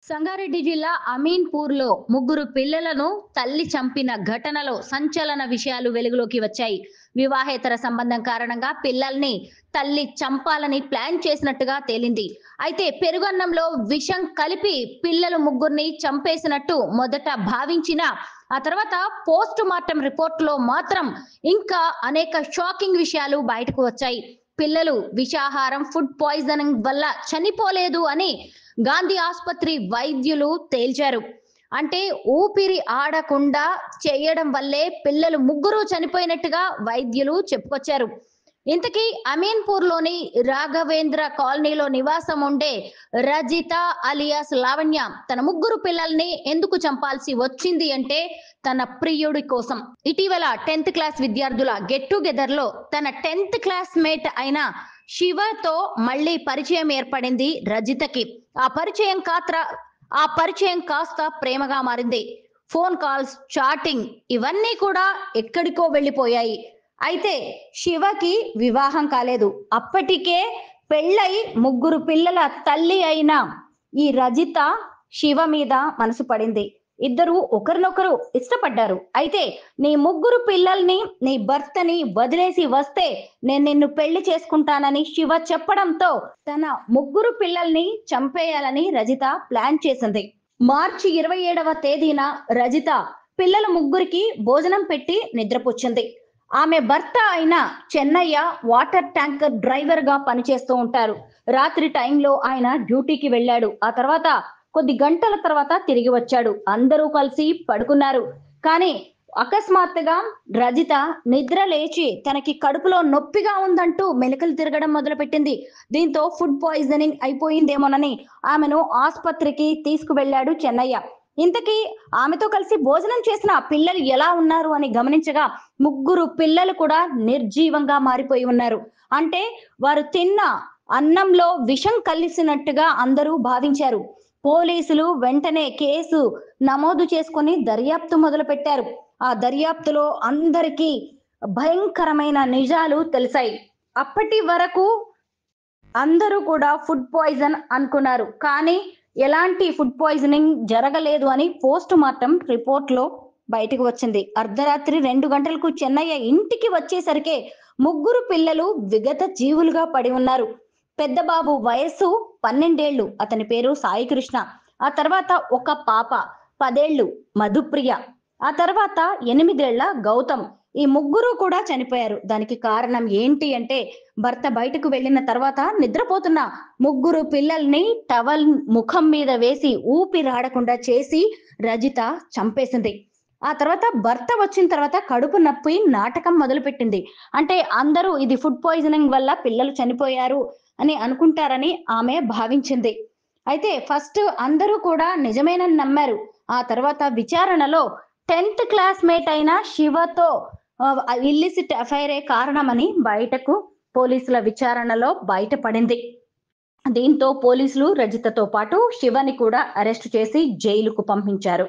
సంగారెడ్డి జిల్లా అమీన్పూర్‌లో ముగ్గురు పిల్లలను తల్లి చంపిన ఘటనలో సంచలన విషయాలు వెలుగులోకి వచ్చాయి. వివాహేతర సంబంధం కారణంగా పిల్లల్ని తల్లి చంపాలని ప్లాన్ చేసినట్టుగా తేలింది. అయితే పెరుగన్నంలో విషం కలిపి పిల్లలు ముగ్గురిని చంపేసినట్టు మొదట భావించినా, ఆ తర్వాత పోస్ట్ మార్టం రిపోర్ట్‌లో మాత్రం ఇంకా అనేక షాకింగ్ విషయాలు బయటకు వచ్చాయి. పిల్లలు విషాహారం, ఫుడ్ పాయిజనింగ్ వల్ల చనిపోలేదు అని గాంధీ ఆసుపత్రి వైద్యులు తేల్చారు. అంటే ఊపిరి ఆడకుండా చేయడం వల్లే పిల్లలు ముగ్గురు చనిపోయినట్టుగా వైద్యులు చెప్పుకొచ్చారు. ఇంతకీ అమీన్పూర్‌లోని రాఘవేంద్ర కాలనీలో నివాసం ఉండే రజిత అలియాస్ లావణ్య తన ముగ్గురు పిల్లల్ని ఎందుకు చంపాల్సి వచ్చింది అంటే తన ప్రియుడి కోసం. ఇటీవల 10th క్లాస్ విద్యార్థుల గెట్ టుగెదర్‌లో తన 10th క్లాస్‌మేట్ అయిన శివతో మళ్ళీ పరిచయం ఏర్పడింది రజితకి. ఆ పరిచయం కాస్త ప్రేమగా మారింది. ఫోన్ కాల్స్, చాటింగ్ ఇవన్నీ కూడా ఎక్కడికో వెళ్ళిపోయాయి. అయితే శివకి వివాహం కాలేదు. అప్పటికే పెళ్ళై ముగ్గురు పిల్లల తల్లి అయిన ఈ రజిత శివ మీద మనసు పడింది. ఇద్దరు ఒకరినొకరు ఇష్టపడ్డారు. అయితే నీ ముగ్గురు పిల్లల్ని, నీ భర్తని వదిలేసి వస్తే నేను నిన్ను పెళ్లి చేసుకుంటానని శివ చెప్పడంతో తన ముగ్గురు పిల్లల్ని చంపేయాలని రజిత ప్లాన్ చేసింది. మార్చి 27వ తేదీన రజిత పిల్లల ముగ్గురికి భోజనం పెట్టి నిద్రపుచ్చింది. ఆమె భర్త అయిన చెన్నయ్య వాటర్ ట్యాంకర్ డ్రైవర్ గా పనిచేస్తూ ఉంటారు. రాత్రి టైంలో ఆయన డ్యూటీకి వెళ్ళాడు. ఆ తర్వాత కొద్ది గంటల తర్వాత తిరిగి వచ్చాడు. అందరూ కలిసి పడుకున్నారు. కానీ అకస్మాత్తుగా రజిత నిద్ర లేచి తనకి కడుపులో నొప్పిగా ఉందంటూ మెలికలు తిరగడం మొదలుపెట్టింది. దీంతో ఫుడ్ పాయిజనింగ్ అయిపోయిందేమోనని ఆమెను ఆసుపత్రికి తీసుకువెళ్ళాడు చెన్నయ్య. ఇంతకీ ఆమెతో కలిసి భోజనం చేసిన పిల్లలు ఎలా ఉన్నారు అని గమనించగా ముగ్గురు పిల్లలు కూడా నిర్జీవంగా మారిపోయి ఉన్నారు. అంటే వారు తిన్న అన్నంలో విషం కలిసినట్టుగా అందరూ భావించారు. పోలీసులు వెంటనే కేసు నమోదు చేసుకొని దర్యాప్తు మొదలుపెట్టారు. ఆ దర్యాప్తులో అందరికీ భయంకరమైన నిజాలు తెలిసాయి. అప్పటి వరకు అందరూ కూడా ఫుడ్ పాయిజన్ అనుకున్నారు. కానీ ఎలాంటి ఫుడ్ పాయిజనింగ్ జరగలేదు అని పోస్ట్ మార్టం రిపోర్ట్‌లో బయటకు వచ్చింది. అర్ధరాత్రి 2 గంటలకు చెన్నయ్య ఇంటికి వచ్చేసరికే ముగ్గురు పిల్లలు విగత జీవులుగా పడి ఉన్నారు. పెద్ద బాబు వయస్సు 12 ఏళ్లు. అతని పేరు సాయి కృష్ణ. ఆ తర్వాత ఒక పాప 10 ఏళ్లు మధుప్రియ. ఆ తర్వాత 8 ఏళ్ల గౌతమ్. ఈ ముగ్గురు కూడా చనిపోయారు. దానికి కారణం ఏంటి అంటే భర్త బయటకు వెళ్ళిన తర్వాత నిద్రపోతున్న ముగ్గురు పిల్లల్ని టవల్ ముఖం మీద వేసి ఊపిరాడకుండా చేసి రజిత చంపేసింది. ఆ తర్వాత భర్త వచ్చిన తర్వాత కడుపు నొప్పి నాటకం మొదలుపెట్టింది. అంటే అందరూ ఇది ఫుడ్ పాయిజనింగ్ వల్ల పిల్లలు చనిపోయారు అని అనుకుంటారని ఆమె భావించింది. అయితే ఫస్ట్ అందరూ కూడా నిజమేనని నమ్మారు. ఆ తర్వాత విచారణలో 10th క్లాస్‌మేట్ అయిన శివతో ఇల్లిసిట్ అఫైరే కారణమని బయటకు పోలీసుల విచారణలో బయటపడింది. దీంతో పోలీసులు రజితతో పాటు శివని కూడా అరెస్టు చేసి జైలుకు పంపించారు.